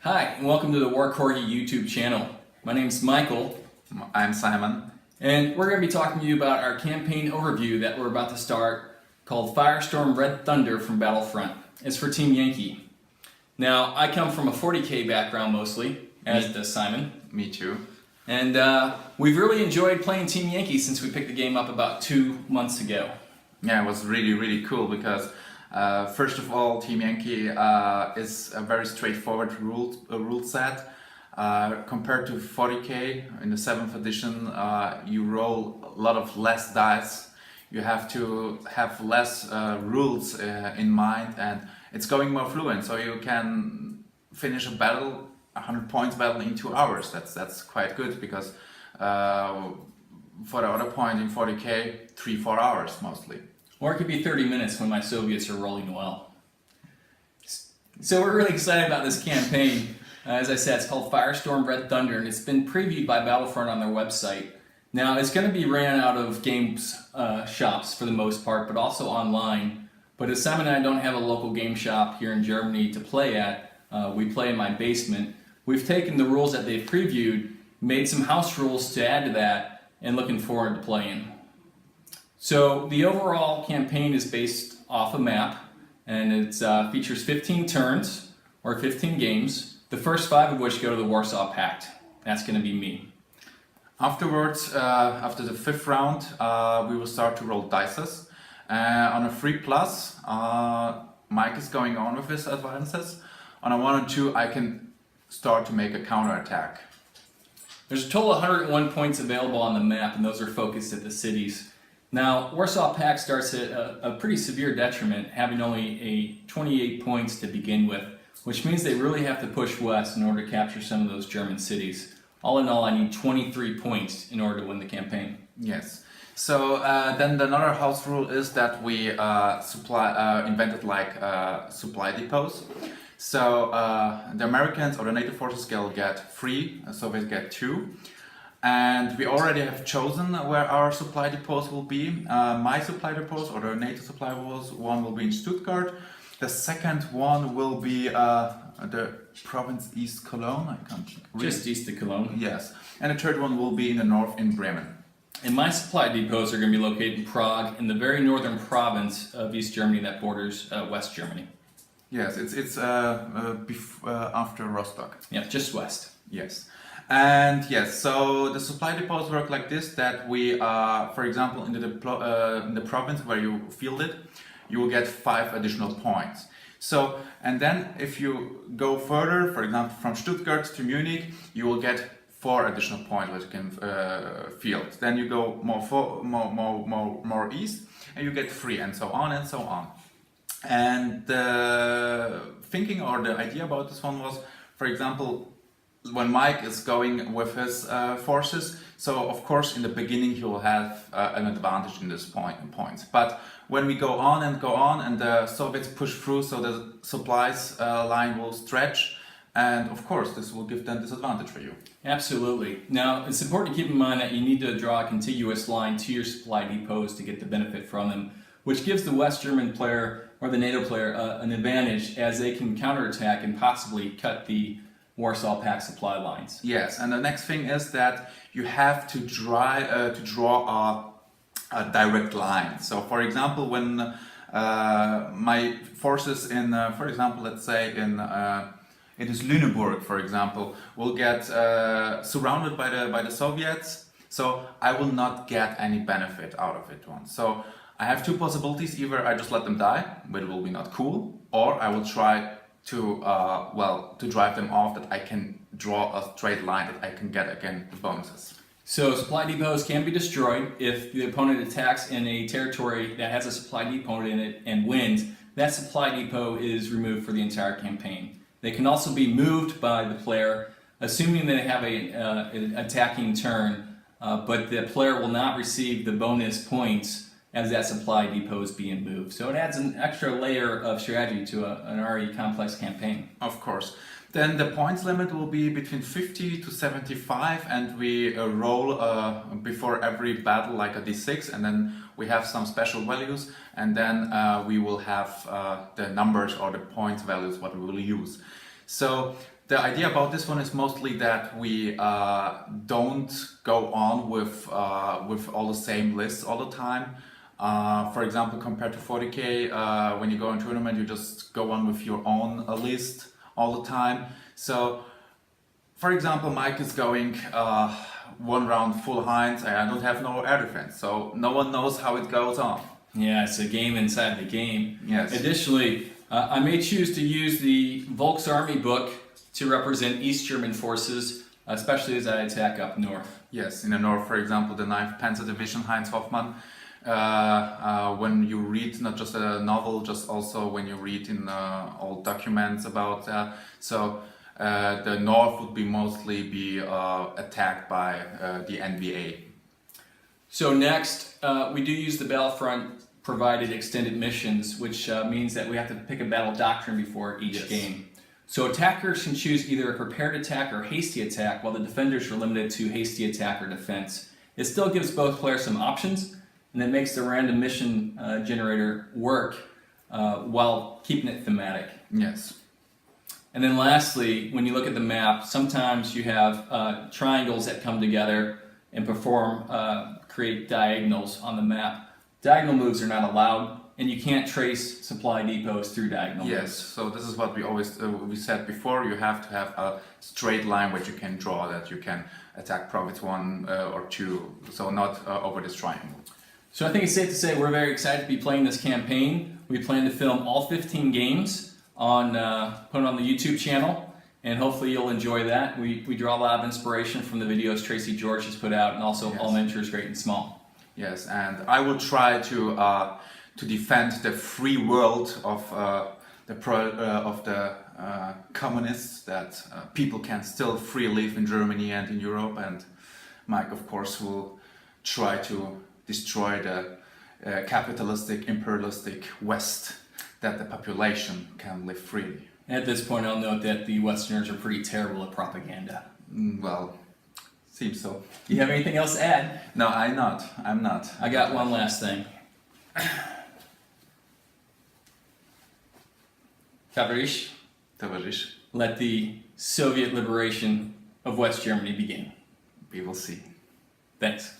Hi, and welcome to the War Corgi YouTube channel. My name's Michael, I'm Simon. and we're going to be talking to you about our campaign overview that we're about to start called Firestorm Red Thunder from Battlefront. It's for Team Yankee. Now, I come from a 40k background mostly, as does Simon. Me too. And we've really enjoyed playing Team Yankee since we picked the game up about 2 months ago. Yeah, it was really cool because first of all, Team Yankee is a very straightforward rule set. Compared to 40k in the 7th edition, you roll a lot of less dice. You have to have less rules in mind, and it's going more fluent. So you can finish a battle, 100 points battle in 2 hours. That's quite good because for the other point in 40k, 3-4 hours mostly. Or it could be 30 minutes when my Soviets are rolling well. So we're really excited about this campaign. As I said, it's called Firestorm Red Thunder, and it's been previewed by Battlefront on their website. Now, it's going to be ran out of games shops for the most part, but also online. But as Simon and I don't have a local game shop here in Germany to play at, we play in my basement. We've taken the rules that they've previewed, made some house rules to add to that, and looking forward to playing. So the overall campaign is based off a map, and it features 15 turns, or 15 games, the first 5 of which go to the Warsaw Pact. That's going to be me. Afterwards, after the 5th round, we will start to roll dices. On a 3+, Mike is going on with his advances. On a 1 and 2, I can start to make a counterattack. There's a total of 101 points available on the map, and those are focused at the cities. Now, Warsaw Pact starts at a pretty severe detriment, having only 28 points to begin with, which means they really have to push west in order to capture some of those German cities. All in all, I need 23 points in order to win the campaign. Yes. So then another house rule is that we invented like supply depots. So the Americans or the NATO forces will get 3, Soviets get 2. And we already have chosen where our supply depots will be. My supply depots or the NATO supply depots, one will be in Stuttgart. The second one will be the province East Cologne. I can't read. Just east of Cologne. Yes. And the third one will be in the north in Bremen. And my supply depots are going to be located in Prague, in the very northern province of East Germany that borders West Germany. Yes, it's after Rostock. Yeah, just west. Yes. And yes, so the supply depots work like this, that we, for example, in the province where you field it, you will get 5 additional points. So, and then if you go further, for example, from Stuttgart to Munich, you will get 4 additional points which you can field. Then you go more east, and you get 3, and so on and so on. And the thinking or the idea about this one was, for example, when Mike is going with his forces, so of course in the beginning he will have an advantage in this points. But when we go on and the Soviets push through, so the supplies line will stretch, and of course this will give them disadvantage for you. Absolutely. Now, it's important to keep in mind that you need to draw a contiguous line to your supply depots to get the benefit from them, which gives the West German player or the NATO player an advantage, as they can counterattack and possibly cut the Warsaw Pact supply lines. Yes, and the next thing is that you have to draw a direct line. So, for example, when my forces in, for example, let's say it is Lüneburg, for example, will get surrounded by the Soviets, so I will not get any benefit out of it. So I have 2 possibilities: either I just let them die, but it will be not cool, or I will try to drive them off, that I can draw a straight line, that I can get again the bonuses. So supply depots can be destroyed if the opponent attacks in a territory that has a supply depot in it and wins. That supply depot is removed for the entire campaign. They can also be moved by the player, assuming they have an attacking turn, but the player will not receive the bonus points as that supply depot is being moved. So it adds an extra layer of strategy to an already complex campaign. Of course. Then the points limit will be between 50 to 75, and we roll before every battle like a d6, and then we have some special values, and then we will have the numbers or the points values what we will use. So The idea about this one is mostly that we don't go on with all the same lists all the time. For example, compared to 40K, when you go in tournament, you just go on with your own list all the time. So, for example, Mike is going one round full Heinz, and I don't have no air defense, so no one knows how it goes on. Yeah, it's a game inside the game. Yes. Additionally, I may choose to use the Volks Army book to represent East German forces, especially as I attack up north. Yes, in the north, for example, the 9th Panzer Division, Heinz Hoffmann. When you read not just a novel, just also when you read in old documents about the north would be mostly be attacked by the NVA. So next, we do use the Battlefront provided extended missions, which means that we have to pick a battle doctrine before each game. So attackers can choose either a prepared attack or hasty attack, while the defenders are limited to hasty attack or defense. It still gives both players some options, and it makes the random mission generator work while keeping it thematic. Yes. And then lastly, when you look at the map, sometimes you have triangles that come together and create diagonals on the map. Diagonal moves are not allowed, and you can't trace supply depots through diagonal Yes, moves. so this is what we always we said before. You have to have a straight line which you can draw, that you can attack province 1 or 2, so not over this triangle. So I think it's safe to say we're very excited to be playing this campaign. We plan to film all 15 games on put it on the YouTube channel, and hopefully you'll enjoy that. We draw a lot of inspiration from the videos Tracy George has put out, and also Elementary Great and Small. Yes, and I will try to defend the free world of the communists, that people can still freely live in Germany and in Europe, and Mike, of course, will try to destroy the capitalistic, imperialistic West, that the population can live freely. At this point, I'll note that the Westerners are pretty terrible at propaganda. Well, seems so. Do you have anything else to add? No, I'm not. I got one last thing. Tavarish, Towarzysz, let the Soviet liberation of West Germany begin. we will see. Thanks.